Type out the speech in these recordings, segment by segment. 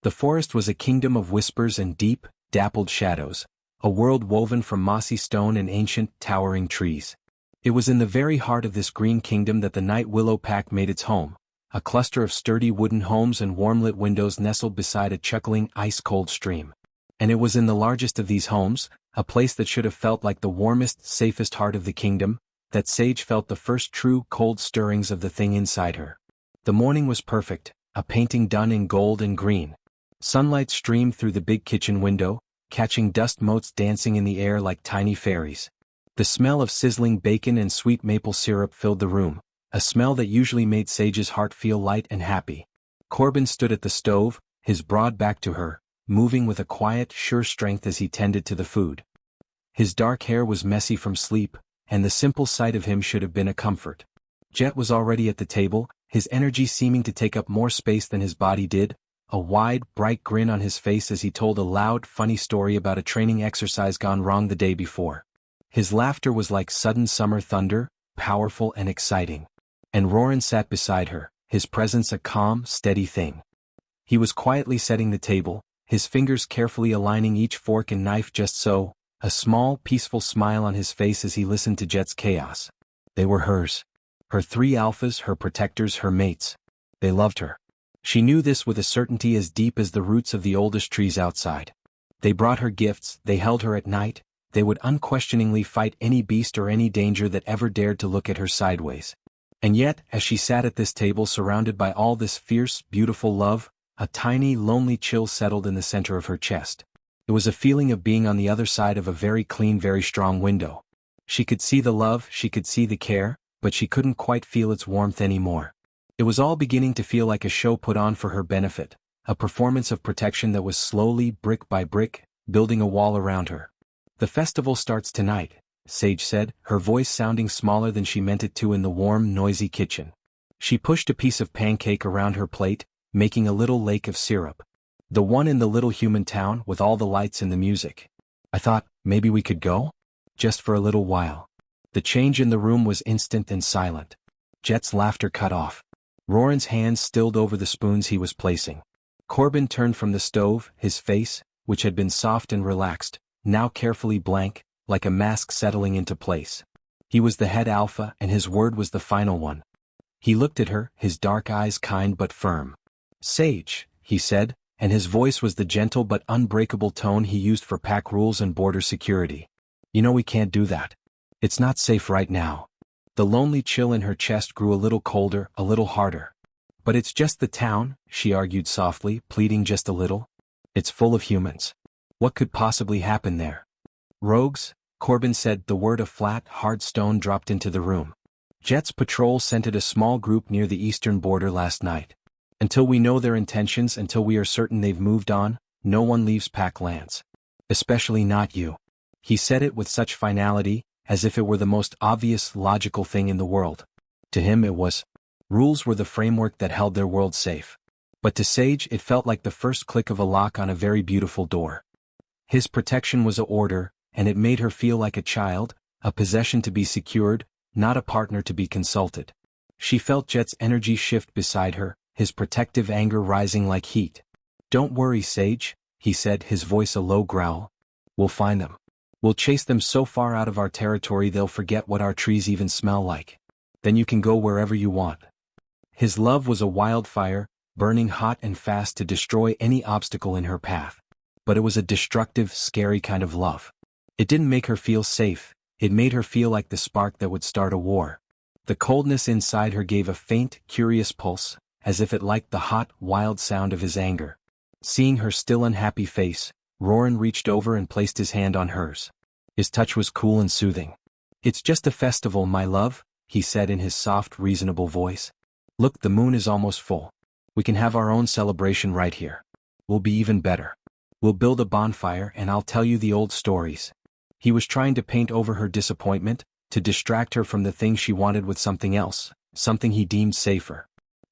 The forest was a kingdom of whispers and deep, dappled shadows, a world woven from mossy stone and ancient, towering trees. It was in the very heart of this green kingdom that the Night Willow Pack made its home, a cluster of sturdy wooden homes and warm-lit windows nestled beside a chuckling, ice-cold stream. And it was in the largest of these homes, a place that should have felt like the warmest, safest heart of the kingdom, that Sage felt the first true, cold stirrings of the thing inside her. The morning was perfect, a painting done in gold and green. Sunlight streamed through the big kitchen window, catching dust motes dancing in the air like tiny fairies. The smell of sizzling bacon and sweet maple syrup filled the room, a smell that usually made Sage's heart feel light and happy. Corbin stood at the stove, his broad back to her, moving with a quiet, sure strength as he tended to the food. His dark hair was messy from sleep, and the simple sight of him should have been a comfort. Jet was already at the table, his energy seeming to take up more space than his body did, a wide, bright grin on his face as he told a loud, funny story about a training exercise gone wrong the day before. His laughter was like sudden summer thunder, powerful and exciting. And Roran sat beside her, his presence a calm, steady thing. He was quietly setting the table, his fingers carefully aligning each fork and knife just so, a small, peaceful smile on his face as he listened to Jet's chaos. They were hers. Her 3 alphas, her protectors, her mates. They loved her. She knew this with a certainty as deep as the roots of the oldest trees outside. They brought her gifts, they held her at night, they would unquestioningly fight any beast or any danger that ever dared to look at her sideways. And yet, as she sat at this table surrounded by all this fierce, beautiful love, a tiny, lonely chill settled in the center of her chest. It was a feeling of being on the other side of a very clean, very strong window. She could see the love, she could see the care, but she couldn't quite feel its warmth anymore. It was all beginning to feel like a show put on for her benefit, a performance of protection that was slowly, brick by brick, building a wall around her. The festival starts tonight, Sage said, her voice sounding smaller than she meant it to in the warm, noisy kitchen. She pushed a piece of pancake around her plate, making a little lake of syrup. The one in the little human town with all the lights and the music. I thought, maybe we could go? Just for a little while. The change in the room was instant and silent. Jet's laughter cut off. Roran's hands stilled over the spoons he was placing. Corbin turned from the stove, his face, which had been soft and relaxed, now carefully blank, like a mask settling into place. He was the head alpha and his word was the final one. He looked at her, his dark eyes kind but firm. Sage, he said, and his voice was the gentle but unbreakable tone he used for pack rules and border security. You know we can't do that. It's not safe right now. The lonely chill in her chest grew a little colder, a little harder. But it's just the town, she argued softly, pleading just a little. It's full of humans. What could possibly happen there? Rogues, Corbin said. The word of flat, hard stone dropped into the room. Jet's patrol scented a small group near the eastern border last night. Until we know their intentions, until we are certain they've moved on, no one leaves Pack lands. Especially not you. He said it with such finality, as if it were the most obvious, logical thing in the world. To him it was. Rules were the framework that held their world safe. But to Sage it felt like the first click of a lock on a very beautiful door. His protection was an order, and it made her feel like a child, a possession to be secured, not a partner to be consulted. She felt Jet's energy shift beside her, his protective anger rising like heat. Don't worry, Sage, he said, his voice a low growl. We'll find them. We'll chase them so far out of our territory they'll forget what our trees even smell like. Then you can go wherever you want. His love was a wildfire, burning hot and fast to destroy any obstacle in her path. But it was a destructive, scary kind of love. It didn't make her feel safe, it made her feel like the spark that would start a war. The coldness inside her gave a faint, curious pulse, as if it liked the hot, wild sound of his anger. Seeing her still unhappy face, Roran reached over and placed his hand on hers. His touch was cool and soothing. It's just a festival, my love, he said in his soft, reasonable voice. Look, the moon is almost full. We can have our own celebration right here. We'll be even better. We'll build a bonfire and I'll tell you the old stories. He was trying to paint over her disappointment, to distract her from the thing she wanted with something else, something he deemed safer.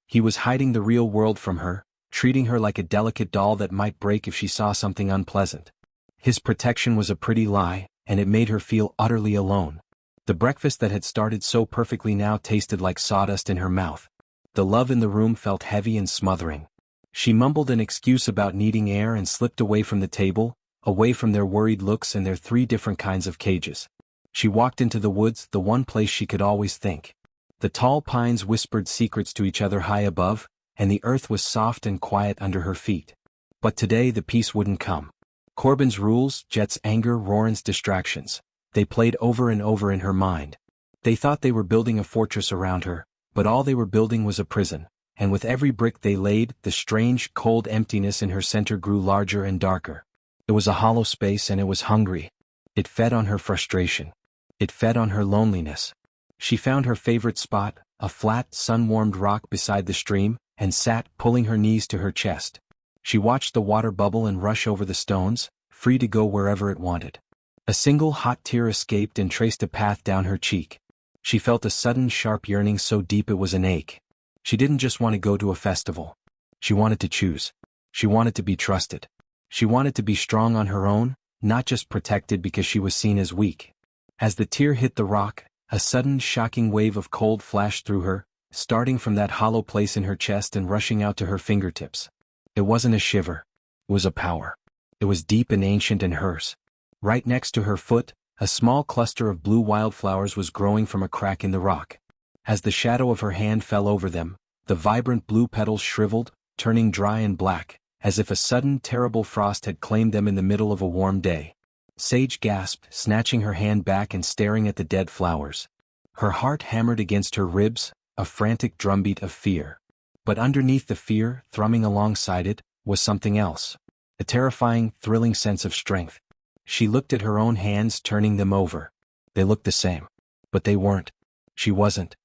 He was hiding the real world from her, treating her like a delicate doll that might break if she saw something unpleasant. His protection was a pretty lie, and it made her feel utterly alone. The breakfast that had started so perfectly now tasted like sawdust in her mouth. The love in the room felt heavy and smothering. She mumbled an excuse about needing air and slipped away from the table, away from their worried looks and their 3 different kinds of cages. She walked into the woods, the one place she could always think. The tall pines whispered secrets to each other high above, and the earth was soft and quiet under her feet. But today the peace wouldn't come. Corbin's rules, Jet's anger, Roran's distractions. They played over and over in her mind. They thought they were building a fortress around her, but all they were building was a prison, and with every brick they laid, the strange, cold emptiness in her center grew larger and darker. It was a hollow space and it was hungry. It fed on her frustration. It fed on her loneliness. She found her favorite spot, a flat, sun-warmed rock beside the stream, and sat, pulling her knees to her chest. She watched the water bubble and rush over the stones, free to go wherever it wanted. A single hot tear escaped and traced a path down her cheek. She felt a sudden sharp yearning so deep it was an ache. She didn't just want to go to a festival. She wanted to choose. She wanted to be trusted. She wanted to be strong on her own, not just protected because she was seen as weak. As the tear hit the rock, a sudden shocking wave of cold flashed through her, starting from that hollow place in her chest and rushing out to her fingertips. It wasn't a shiver. It was a power. It was deep and ancient and hers. Right next to her foot, a small cluster of blue wildflowers was growing from a crack in the rock. As the shadow of her hand fell over them, the vibrant blue petals shriveled, turning dry and black, as if a sudden terrible frost had claimed them in the middle of a warm day. Sage gasped, snatching her hand back and staring at the dead flowers. Her heart hammered against her ribs, a frantic drumbeat of fear. But underneath the fear, thrumming alongside it, was something else. A terrifying, thrilling sense of strength. She looked at her own hands, turning them over. They looked the same. But they weren't. She wasn't.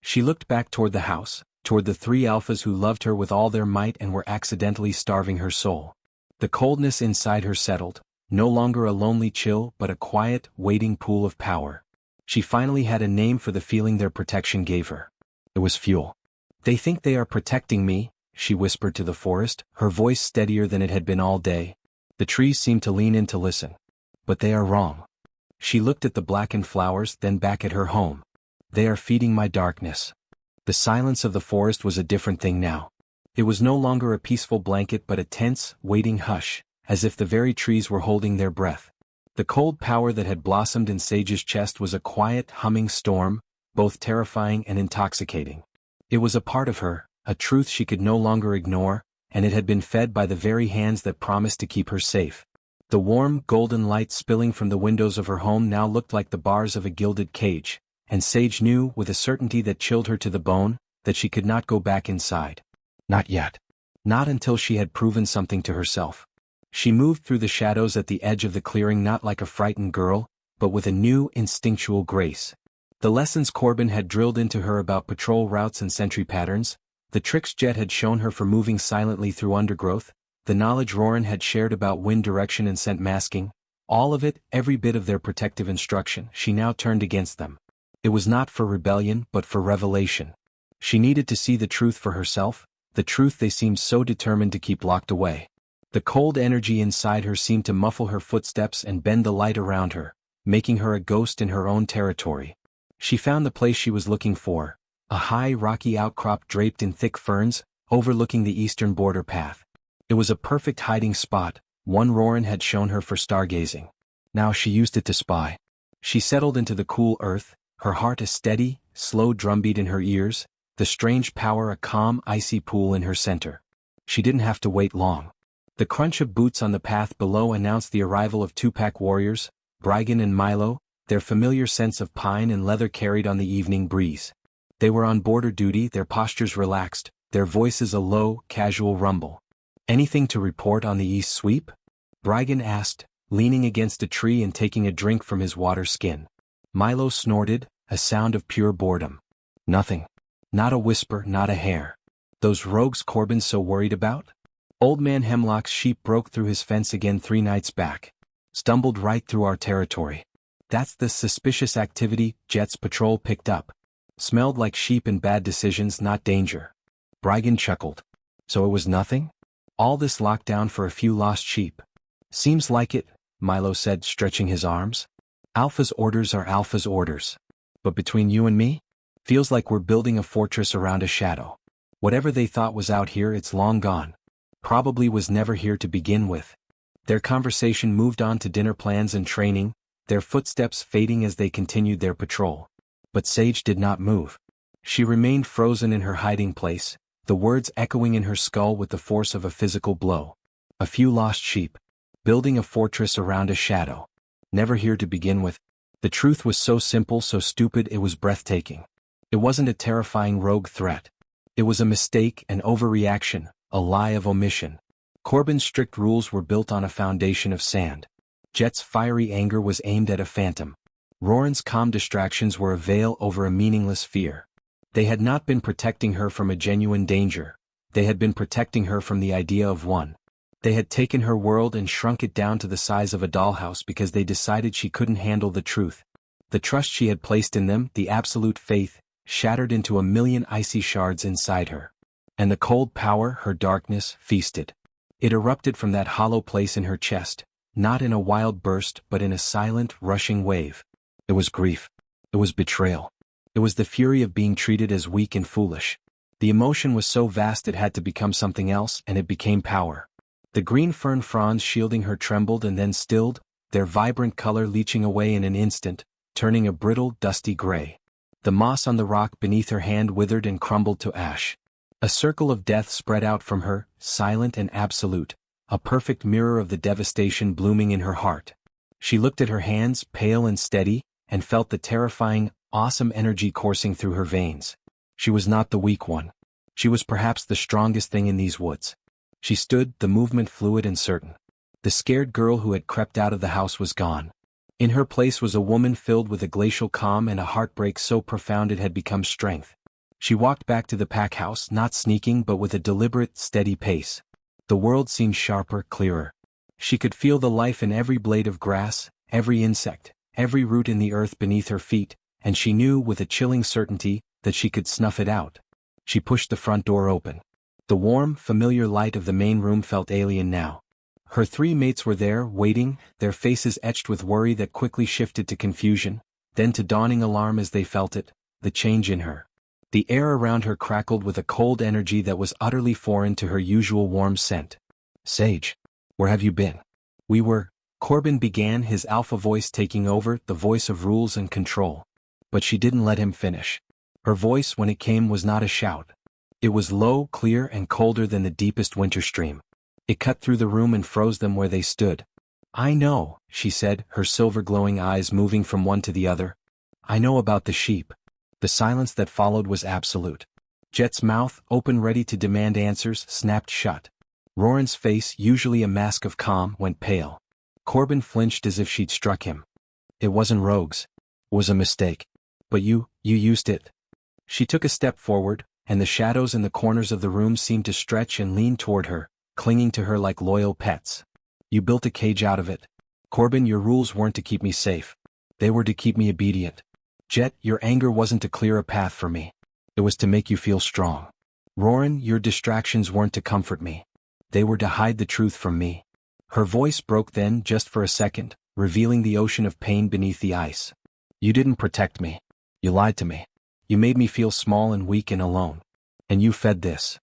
She looked back toward the house, toward the 3 alphas who loved her with all their might and were accidentally starving her soul. The coldness inside her settled, no longer a lonely chill but a quiet, waiting pool of power. She finally had a name for the feeling their protection gave her. It was fuel. "They think they are protecting me," she whispered to the forest, her voice steadier than it had been all day. The trees seemed to lean in to listen. But they are wrong. She looked at the blackened flowers, then back at her home. "They are feeding my darkness." The silence of the forest was a different thing now. It was no longer a peaceful blanket but a tense, waiting hush, as if the very trees were holding their breath. The cold power that had blossomed in Sage's chest was a quiet, humming storm, both terrifying and intoxicating. It was a part of her, a truth she could no longer ignore, and it had been fed by the very hands that promised to keep her safe. The warm, golden light spilling from the windows of her home now looked like the bars of a gilded cage, and Sage knew, with a certainty that chilled her to the bone, that she could not go back inside. Not yet. Not until she had proven something to herself. She moved through the shadows at the edge of the clearing not like a frightened girl, but with a new, instinctual grace. The lessons Corbin had drilled into her about patrol routes and sentry patterns, the tricks Jet had shown her for moving silently through undergrowth, the knowledge Roran had shared about wind direction and scent masking, all of it, every bit of their protective instruction, she now turned against them. It was not for rebellion but for revelation. She needed to see the truth for herself, the truth they seemed so determined to keep locked away. The cold energy inside her seemed to muffle her footsteps and bend the light around her, making her a ghost in her own territory. She found the place she was looking for, a high rocky outcrop draped in thick ferns, overlooking the eastern border path. It was a perfect hiding spot, one Roran had shown her for stargazing. Now she used it to spy. She settled into the cool earth, her heart a steady, slow drumbeat in her ears, the strange power a calm, icy pool in her center. She didn't have to wait long. The crunch of boots on the path below announced the arrival of 2-pack warriors, Brygan and Milo, their familiar scents of pine and leather carried on the evening breeze. They were on border duty, their postures relaxed, their voices a low, casual rumble. "Anything to report on the east sweep?" Brygan asked, leaning against a tree and taking a drink from his water skin. Milo snorted, a sound of pure boredom. "Nothing. Not a whisper, not a hair. Those rogues Corbin's so worried about?" Old Man Hemlock's sheep broke through his fence again 3 nights back. Stumbled right through our territory. That's the suspicious activity Jet's patrol picked up. Smelled like sheep and bad decisions, not danger. Brygan chuckled. "So it was nothing? All this lockdown for a few lost sheep?" "Seems like it," Milo said, stretching his arms. "Alpha's orders are Alpha's orders. But between you and me? Feels like we're building a fortress around a shadow. Whatever they thought was out here, it's long gone. probably was never here to begin with. Their conversation moved on to dinner plans and training, their footsteps fading as they continued their patrol. But Sage did not move. She remained frozen in her hiding place, the words echoing in her skull with the force of a physical blow. A few lost sheep. Building a fortress around a shadow. Never here to begin with. The truth was so simple, so stupid, it was breathtaking. It wasn't a terrifying rogue threat. It was a mistake, an overreaction, a lie of omission. Corbin's strict rules were built on a foundation of sand. Jet's fiery anger was aimed at a phantom. Roran's calm distractions were a veil over a meaningless fear. They had not been protecting her from a genuine danger. They had been protecting her from the idea of one. They had taken her world and shrunk it down to the size of a dollhouse because they decided she couldn't handle the truth. The trust she had placed in them, the absolute faith, shattered into a million icy shards inside her. And the cold power, her darkness, feasted. It erupted from that hollow place in her chest, not in a wild burst but in a silent, rushing wave. It was grief. It was betrayal. It was the fury of being treated as weak and foolish. The emotion was so vast it had to become something else, and it became power. The green fern fronds shielding her trembled and then stilled, their vibrant color leaching away in an instant, turning a brittle, dusty gray. The moss on the rock beneath her hand withered and crumbled to ash. A circle of death spread out from her, silent and absolute, a perfect mirror of the devastation blooming in her heart. She looked at her hands, pale and steady, and felt the terrifying, awesome energy coursing through her veins. She was not the weak one. She was perhaps the strongest thing in these woods. She stood, the movement fluid and certain. The scared girl who had crept out of the house was gone. In her place was a woman filled with a glacial calm and a heartbreak so profound it had become strength. She walked back to the pack house, not sneaking but with a deliberate, steady pace. The world seemed sharper, clearer. She could feel the life in every blade of grass, every insect, every root in the earth beneath her feet, and she knew with a chilling certainty that she could snuff it out. She pushed the front door open. The warm, familiar light of the main room felt alien now. Her three mates were there, waiting, their faces etched with worry that quickly shifted to confusion, then to dawning alarm as they felt it, the change in her. The air around her crackled with a cold energy that was utterly foreign to her usual warm scent. "Sage, where have you been?" Corbin began, his alpha voice taking over, the voice of rules and control. But she didn't let him finish. Her voice, when it came, was not a shout. It was low, clear, and colder than the deepest winter stream. It cut through the room and froze them where they stood. "I know," she said, her silver-glowing eyes moving from one to the other. "I know about the sheep." The silence that followed was absolute. Jet's mouth, open ready to demand answers, snapped shut. Roran's face, usually a mask of calm, went pale. Corbin flinched as if she'd struck him. "It wasn't rogues. It was a mistake. But you used it." She took a step forward, and the shadows in the corners of the room seemed to stretch and lean toward her, clinging to her like loyal pets. "You built a cage out of it. Corbin, your rules weren't to keep me safe. They were to keep me obedient. Jet, your anger wasn't to clear a path for me. It was to make you feel strong. Roran, your distractions weren't to comfort me. They were to hide the truth from me." Her voice broke then, just for a second, revealing the ocean of pain beneath the ice. "You didn't protect me. You lied to me. You made me feel small and weak and alone. And you fed this."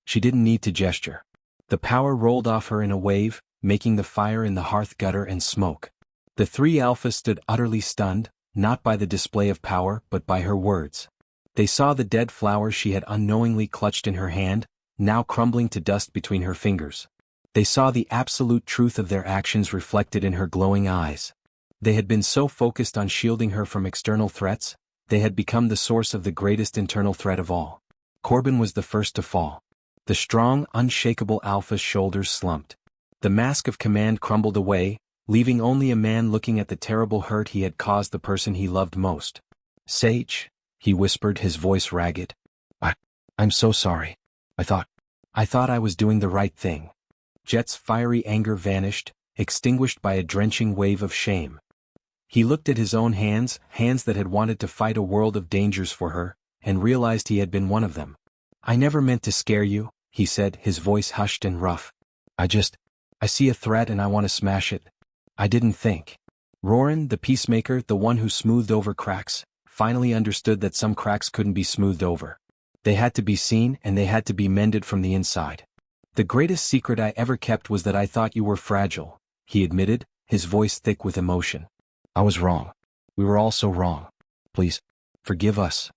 She didn't need to gesture. The power rolled off her in a wave, making the fire in the hearth gutter and smoke. The three alphas stood utterly stunned, not by the display of power but by her words. They saw the dead flower she had unknowingly clutched in her hand, now crumbling to dust between her fingers. They saw the absolute truth of their actions reflected in her glowing eyes. They had been so focused on shielding her from external threats, they had become the source of the greatest internal threat of all. Corbin was the first to fall. The strong, unshakable alpha's shoulders slumped. The mask of command crumbled away, leaving only a man looking at the terrible hurt he had caused the person he loved most. "Sage," he whispered, his voice ragged. I'm so sorry. I thought I was doing the right thing." Jet's fiery anger vanished, extinguished by a drenching wave of shame. He looked at his own hands that had wanted to fight a world of dangers for her, and realized he had been one of them. "I never meant to scare you," he said, his voice hushed and rough. I see a threat and I want to smash it. I didn't think." Roran, the peacemaker, the one who smoothed over cracks, finally understood that some cracks couldn't be smoothed over. They had to be seen and they had to be mended from the inside. The greatest secret I ever kept was that I thought you were fragile, he admitted, his voice thick with emotion. I was wrong. We were all so wrong. Please, forgive us.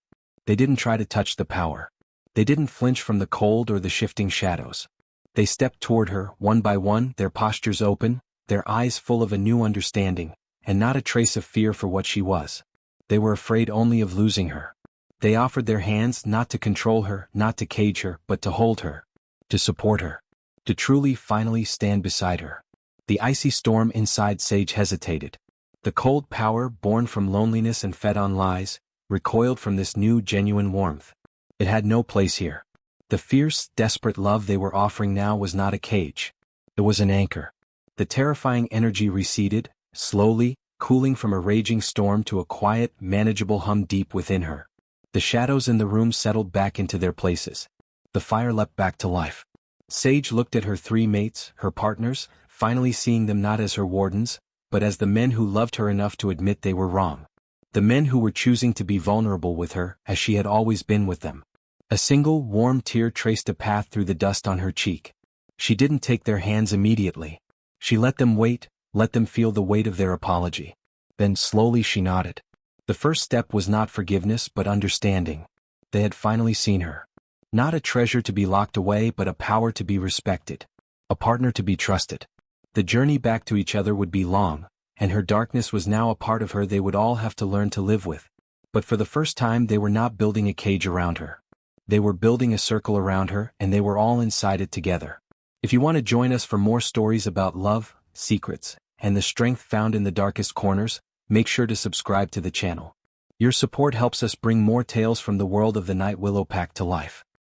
They didn't try to touch the power. They didn't flinch from the cold or the shifting shadows. They stepped toward her, one by one, their postures open, their eyes full of a new understanding, and not a trace of fear for what she was. They were afraid only of losing her. They offered their hands not to control her, not to cage her, but to hold her, to support her, to truly, finally stand beside her. The icy storm inside Sage hesitated. The cold power, born from loneliness and fed on lies, recoiled from this new, genuine warmth. It had no place here. The fierce, desperate love they were offering now was not a cage. It was an anchor. The terrifying energy receded, slowly, cooling from a raging storm to a quiet, manageable hum deep within her. The shadows in the room settled back into their places. The fire leapt back to life. Sage looked at her three mates, her partners, finally seeing them not as her wardens, but as the men who loved her enough to admit they were wrong. The men who were choosing to be vulnerable with her, as she had always been with them. A single, warm tear traced a path through the dust on her cheek. She didn't take their hands immediately. She let them wait, let them feel the weight of their apology. Then slowly she nodded. The first step was not forgiveness but understanding. They had finally seen her. Not a treasure to be locked away but a power to be respected. A partner to be trusted. The journey back to each other would be long, and her darkness was now a part of her they would all have to learn to live with. But for the first time they were not building a cage around her. They were building a circle around her, and they were all inside it together. If you want to join us for more stories about love, secrets, and the strength found in the darkest corners, make sure to subscribe to the channel. Your support helps us bring more tales from the world of the Night Willow Pack to life.